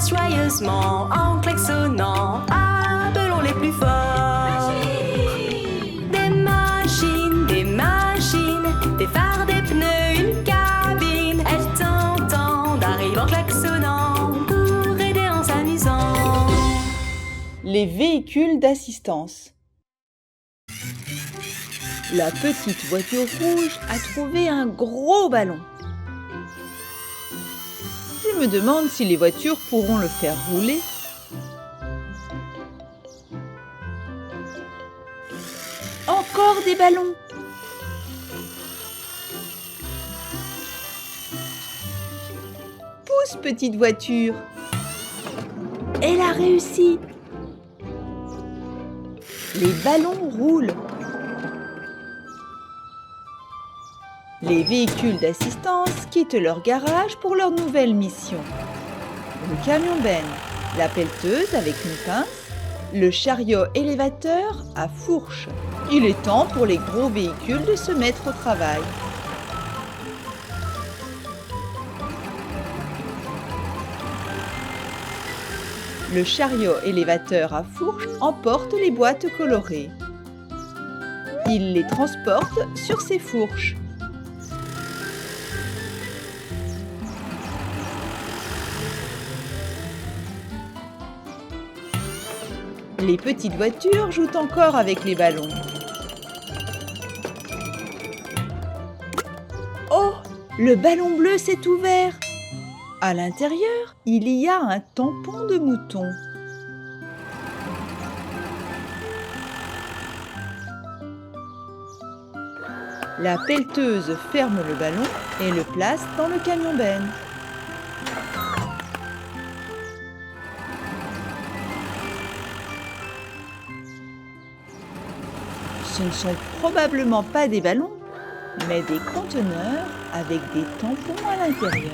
passe joyeusement en klaxonnant. Appelons les plus forts. Des machines, des phares, des pneus, une cabine. Elles t'entendent, arrivent en klaxonnant pour aider en s'amusant. Les véhicules d'assistance. La petite voiture rouge a trouvé un gros ballon. Je me demande si les voitures pourront le faire rouler. Encore des ballons. Pousse, petite voiture. Elle a réussi. Les ballons roulent. Les véhicules d'assistance quittent leur garage pour leur nouvelle mission. Le camion-benne, la pelleteuse avec une pince, le chariot élévateur à fourche. Il est temps pour les gros véhicules de se mettre au travail. Le chariot élévateur à fourche emporte les boîtes colorées. Il les transporte sur ses fourches. Les petites voitures jouent encore avec les ballons. Oh, le ballon bleu s'est ouvert. À l'intérieur, il y a un tampon de mouton. La pelleteuse ferme le ballon et le place dans le camion-benne. Ce ne sont probablement pas des ballons, mais des conteneurs avec des tampons à l'intérieur.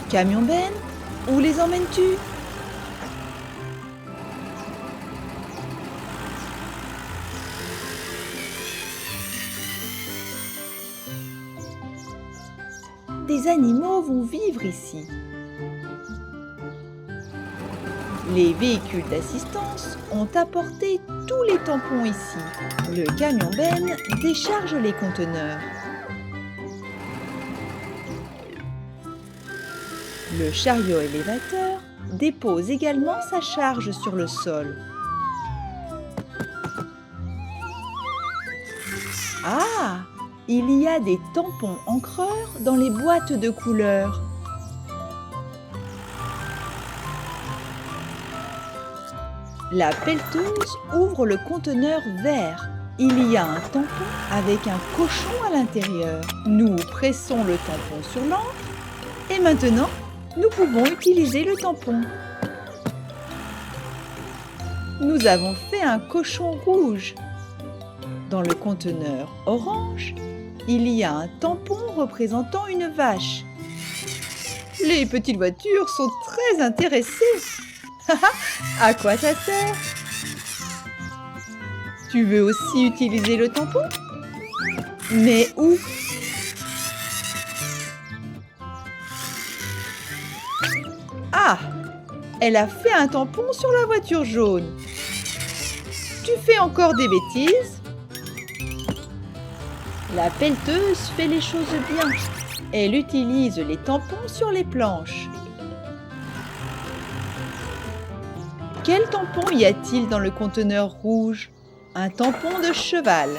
Camion-benne, où les emmènes-tu ? Des animaux vont vivre ici. Les véhicules d'assistance ont apporté tous les tampons ici. Le camion-benne décharge les conteneurs. Le chariot élévateur dépose également sa charge sur le sol. Ah! Il y a des tampons encreurs dans les boîtes de couleurs. La pelleteuse ouvre le conteneur vert. Il y a un tampon avec un cochon à l'intérieur. Nous pressons le tampon sur l'encre et maintenant, nous pouvons utiliser le tampon. Nous avons fait un cochon rouge. Dans le conteneur orange, il y a un tampon représentant une vache. Les petites voitures sont très intéressées. À quoi ça sert? Tu veux aussi utiliser le tampon? Mais où? Ah! Elle a fait un tampon sur la voiture jaune. Tu fais encore des bêtises? La pelleteuse fait les choses bien. Elle utilise les tampons sur les planches. Quel tampon y a-t-il dans le conteneur rouge? Un tampon de cheval.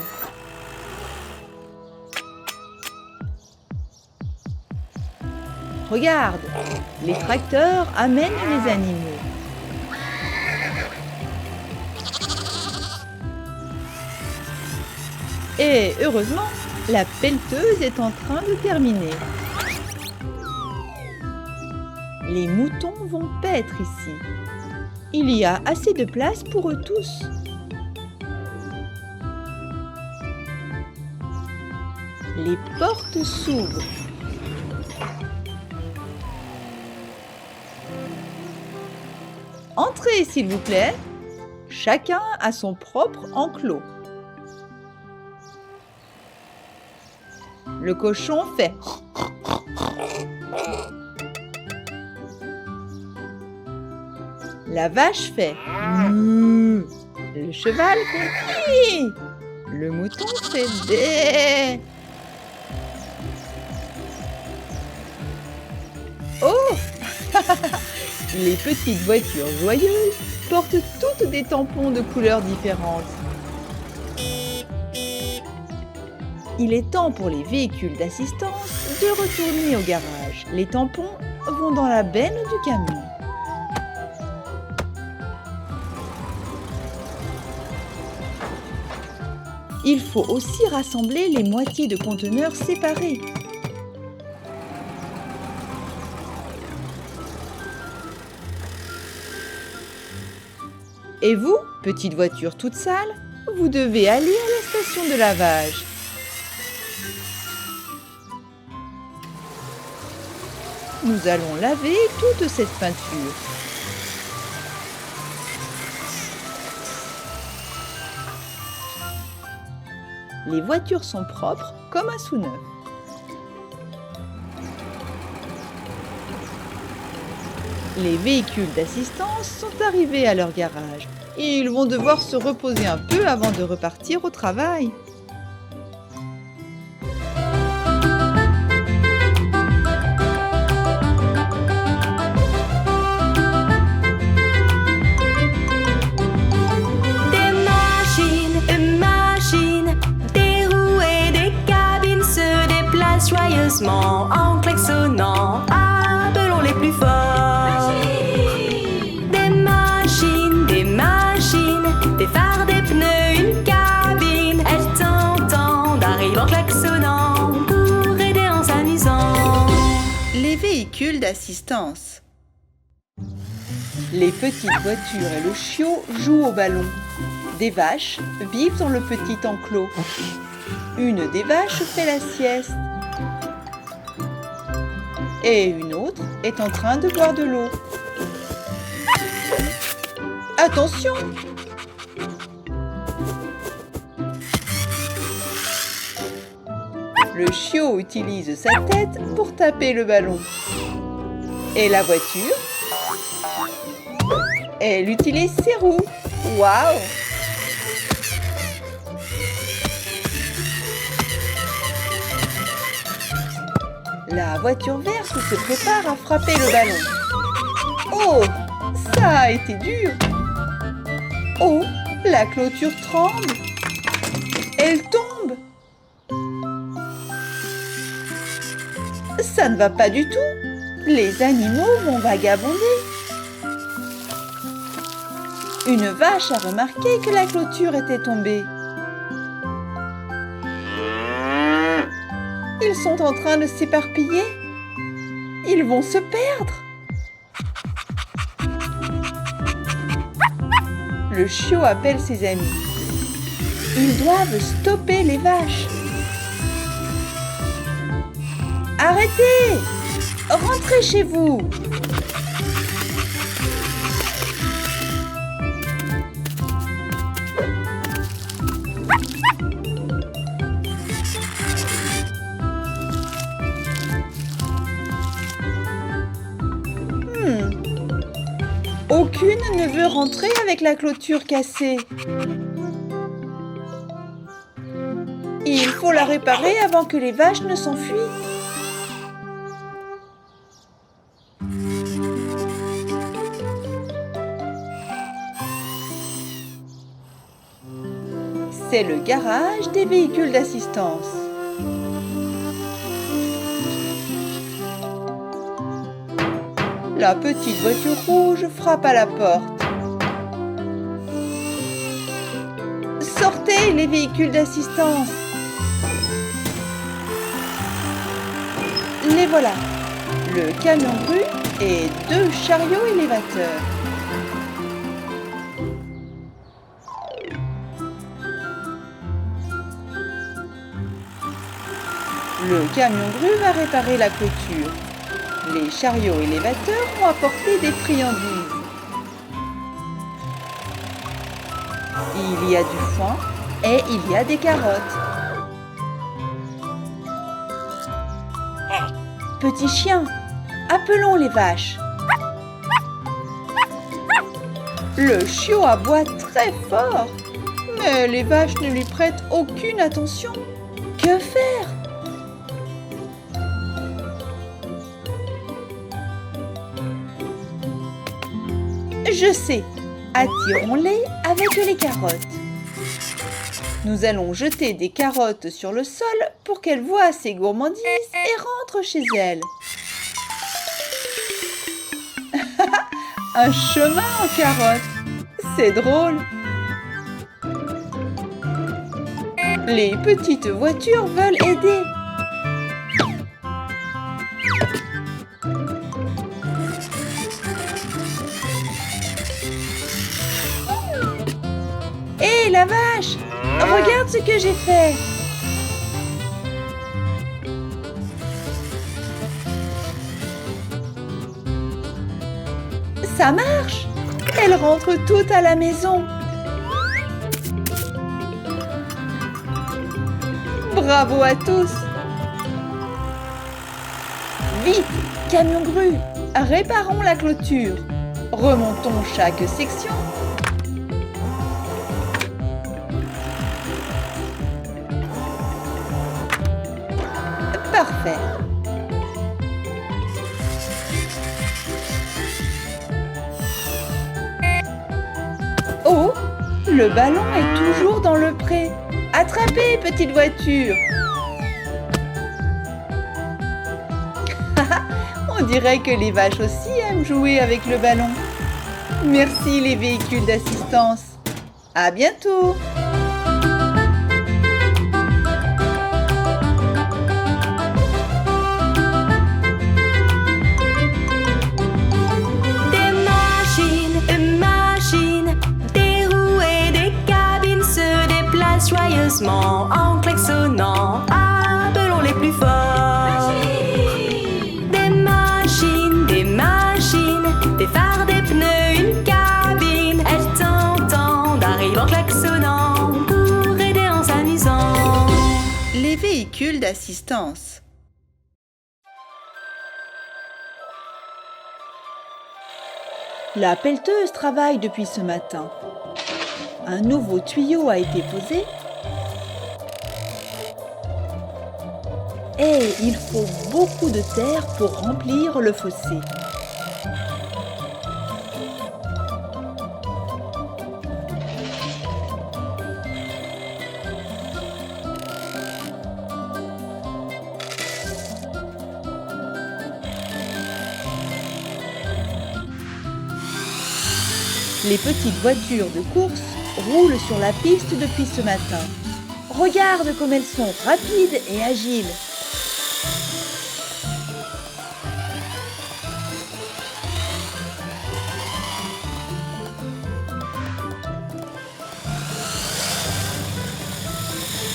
Regarde, les tracteurs amènent les animaux. Et heureusement, la pelleteuse est en train de terminer. Les moutons vont paître ici. Il y a assez de place pour eux tous. Les portes s'ouvrent. Entrez, s'il vous plaît. Chacun a son propre enclos. Le cochon fait. La vache fait. Mouh. Le cheval fait. Hi. Le mouton fait bé. Oh. Les petites voitures joyeuses portent toutes des tampons de couleurs différentes. Il est temps pour les véhicules d'assistance de retourner au garage. Les tampons vont dans la benne du camion. Il faut aussi rassembler les moitiés de conteneurs séparés. Et vous, petite voiture toute sale, vous devez aller à la station de lavage. Nous allons laver toute cette peinture. Les voitures sont propres comme un sous-neuf. Les véhicules d'assistance sont arrivés à leur garage. Ils vont devoir se reposer un peu avant de repartir au travail. Joyeusement en klaxonnant, appelons les plus forts. Des machines, des phares, des pneus, une cabine. Elles t'entendent, arrivent en klaxonnant pour aider en s'amusant. Les véhicules d'assistance. Les petites voitures et le chiot jouent au ballon. Des vaches vivent dans le petit enclos. Une des vaches fait la sieste. Et une autre est en train de boire de l'eau. Attention! Le chiot utilise sa tête pour taper le ballon. Et la voiture? Elle utilise ses roues. Waouh! La voiture verte se prépare à frapper le ballon. Oh, ça a été dur. Oh, la clôture tremble. Elle tombe. Ça ne va pas du tout. Les animaux vont vagabonder. Une vache a remarqué que la clôture était tombée. Ils sont en train de s'éparpiller. Ils vont se perdre. Le chiot appelle ses amis. Ils doivent stopper les vaches. Arrêtez! Rentrez chez vous! Aucune ne veut rentrer avec la clôture cassée. Il faut la réparer avant que les vaches ne s'enfuient. C'est le garage des véhicules d'assistance. La petite voiture rouge frappe à la porte. Sortez les véhicules d'assistance. Les voilà. Le camion grue et 2 chariots élévateurs. Le camion grue va réparer la clôture. Les chariots élévateurs vont apporter des friandises. Il y a du foin et il y a des carottes. Petit chien, appelons les vaches. Le chiot aboie très fort, mais les vaches ne lui prêtent aucune attention. Que faire? Je sais, attirons-les avec les carottes. Nous allons jeter des carottes sur le sol pour qu'elles voient ces gourmandises et rentrent chez elles. Un chemin en carottes, c'est drôle. Les petites voitures veulent aider. Hé, la vache! Regarde ce que j'ai fait! Ça marche! Elles rentrent toutes à la maison. Bravo à tous! Vite, camion grue, réparons la clôture. Remontons chaque section. Parfait. Oh, le ballon est toujours dans le pré. Attrapez, petite voiture. On dirait que les vaches aussi aiment jouer avec le ballon. Merci les véhicules d'assistance. À bientôt. Joyeusement en klaxonnant, appelons les plus forts. Des machines, des phares, des pneus, une cabine. Elles t'entendent, arrivent en klaxonnant pour aider en s'amusant. Les véhicules d'assistance. La pelleteuse travaille depuis ce matin. Un nouveau tuyau a été posé. Et il faut beaucoup de terre pour remplir le fossé. Les petites voitures de course roulent sur la piste depuis ce matin. Regarde comme elles sont rapides et agiles.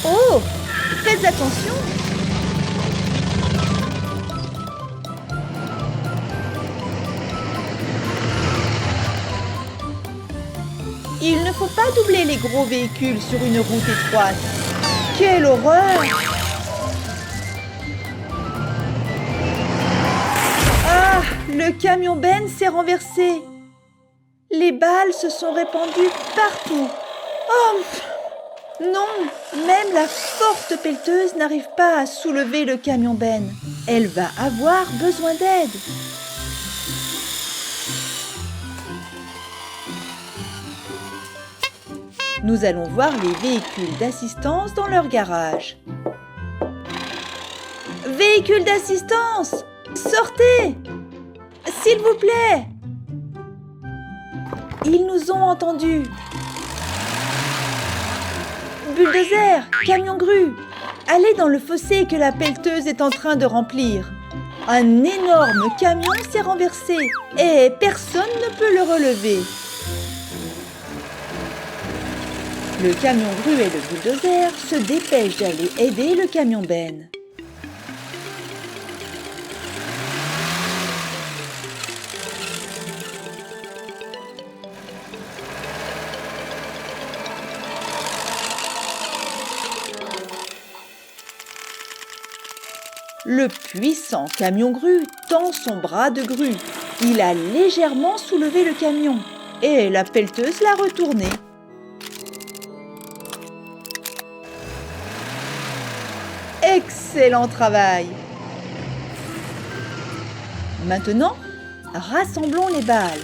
Oh, faites attention! Il ne faut pas doubler les gros véhicules sur une route étroite. Quelle horreur! Ah, le camion Ben s'est renversé. Les balles se sont répandues partout. Oh! Non, même la forte pelleteuse n'arrive pas à soulever le camion Ben. Elle va avoir besoin d'aide. Nous allons voir les véhicules d'assistance dans leur garage. Véhicules d'assistance, sortez! S'il vous plaît! Ils nous ont entendus. Bulldozer, camion grue, allez dans le fossé que la pelleteuse est en train de remplir. Un énorme camion s'est renversé et personne ne peut le relever. Le camion grue et le bulldozer se dépêchent d'aller aider le camion Ben. Le puissant camion grue tend son bras de grue. Il a légèrement soulevé le camion et la pelleteuse l'a retourné. Excellent travail! Maintenant, rassemblons les balles.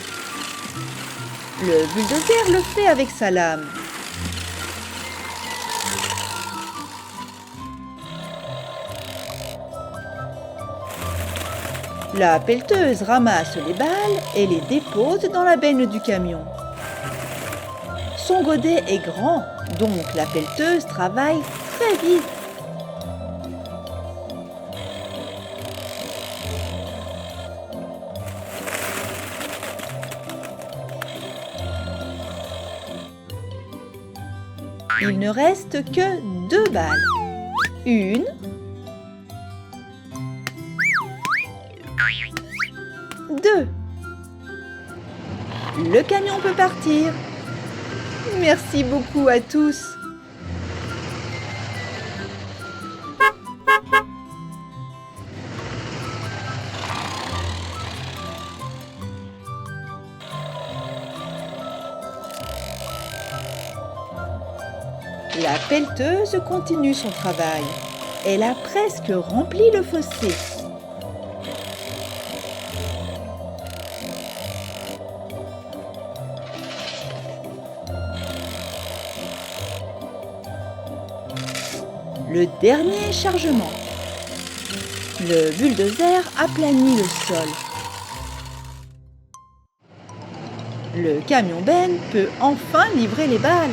Le bulldozer le fait avec sa lame. La pelleteuse ramasse les balles et les dépose dans la benne du camion. Son godet est grand, donc la pelleteuse travaille très vite. Il ne reste que 2 balles. Une. Deux. Le camion peut partir. Merci beaucoup à tous. La pelleteuse continue son travail. Elle a presque rempli le fossé. Le dernier chargement. Le bulldozer aplanit le sol. Le camion benne peut enfin livrer les balles.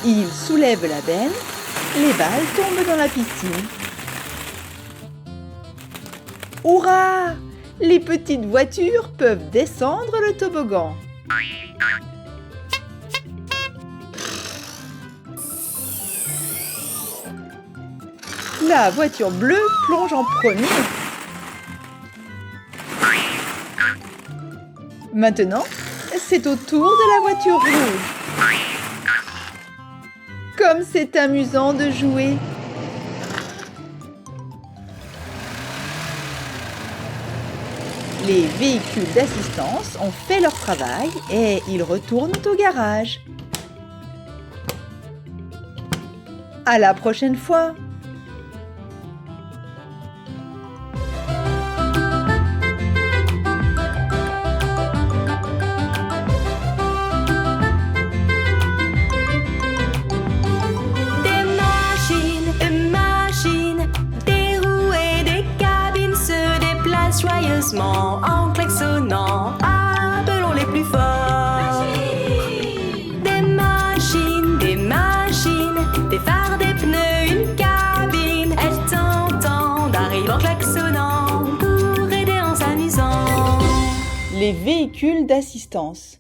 Il soulève la benne, les balles tombent dans la piscine. Hurrah! Les petites voitures peuvent descendre le toboggan. La voiture bleue plonge en premier. Maintenant, c'est au tour de la voiture rouge. Comme c'est amusant de jouer! Les véhicules d'assistance ont fait leur travail et ils retournent au garage. À la prochaine fois! Joyeusement en klaxonnant, appelons les plus forts. Des machines, des phares, des pneus, une cabine. Elles t'entendent, arrivent en klaxonnant pour aider en s'amusant. Les véhicules d'assistance.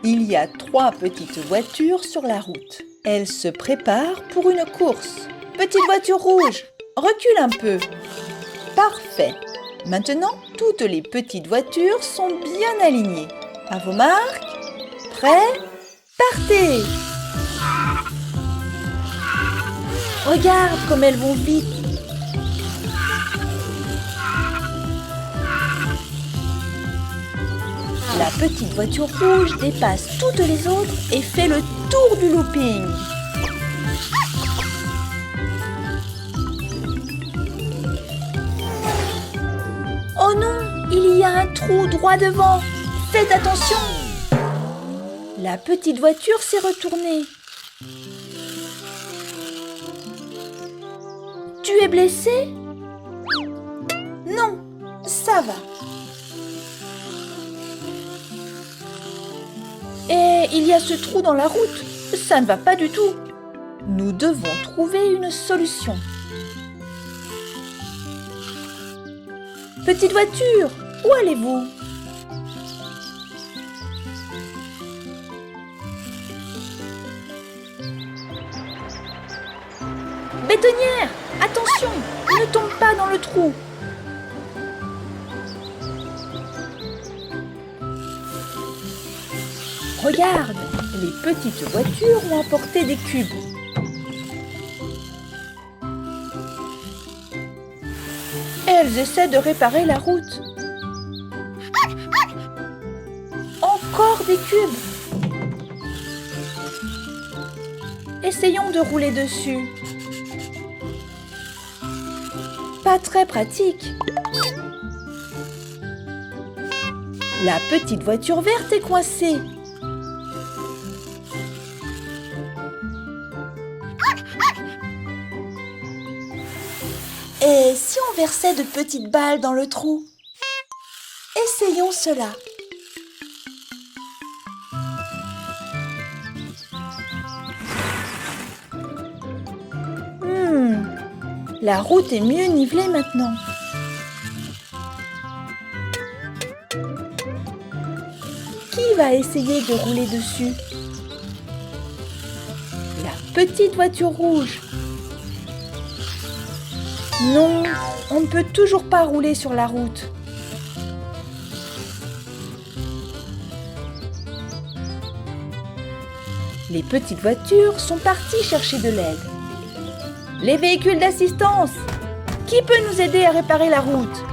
Il y a 3 petites voitures sur la route. Elles se préparent pour une course. Petite voiture rouge, recule un peu. Parfait. Maintenant, toutes les petites voitures sont bien alignées. À vos marques, prêts, partez! Regarde comme elles vont vite. La petite voiture rouge dépasse toutes les autres et fait le tour du looping. Oh non, il y a un trou droit devant. Faites attention. La petite voiture s'est retournée. Tu es blessé? Non, ça va. Et il y a ce trou dans la route. Ça ne va pas du tout. Nous devons trouver une solution. Petite voiture, où allez-vous? Bétonnière, attention, ne tombe pas dans le trou. Regarde, les petites voitures ont apporté des cubes. Elles essaient de réparer la route. Encore des cubes. Essayons de rouler dessus. Pas très pratique. La petite voiture verte est coincée. Et si on versait de petites balles dans le trou? Essayons cela. La route est mieux nivelée maintenant. Qui va essayer de rouler dessus? La petite voiture rouge. Non, on ne peut toujours pas rouler sur la route. Les petites voitures sont parties chercher de l'aide. Les véhicules d'assistance! Qui peut nous aider à réparer la route?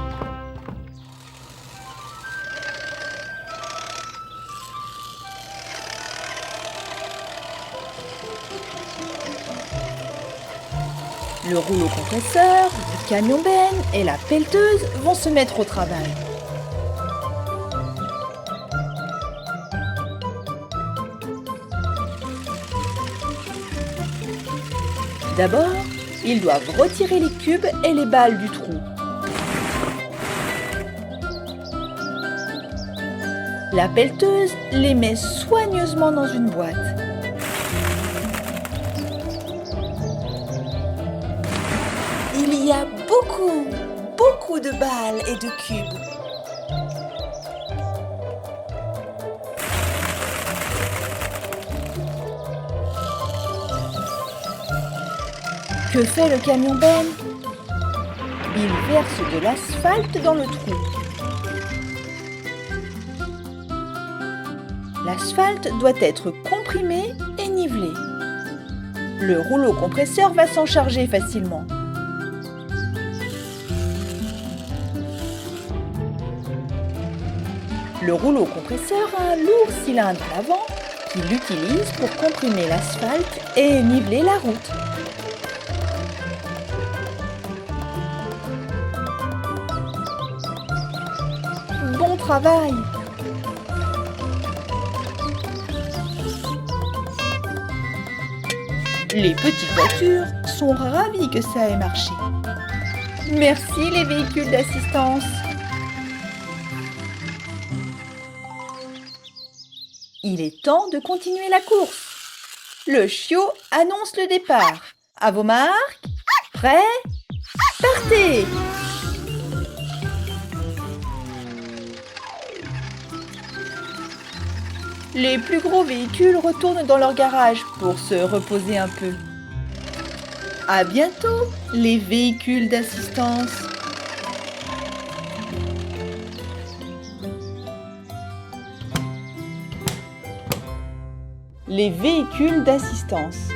Le rouleau compresseur, le camion benne et la pelleteuse vont se mettre au travail. D'abord, ils doivent retirer les cubes et les balles du trou. La pelleteuse les met soigneusement dans une boîte. Il y a beaucoup de balles et de cubes. Que fait le camion benne? Il verse de l'asphalte dans le trou. L'asphalte doit être comprimé et nivelé. Le rouleau compresseur va s'en charger facilement. Le rouleau compresseur a un lourd cylindre à l'avant qu'il utilise pour comprimer l'asphalte et niveler la route. Bon travail! Les petites voitures sont ravies que ça ait marché. Merci les véhicules d'assistance! Il est temps de continuer la course. Le chiot annonce le départ. À vos marques, prêts, partez! Les plus gros véhicules retournent dans leur garage pour se reposer un peu. À bientôt, les véhicules d'assistance. Les véhicules d'assistance.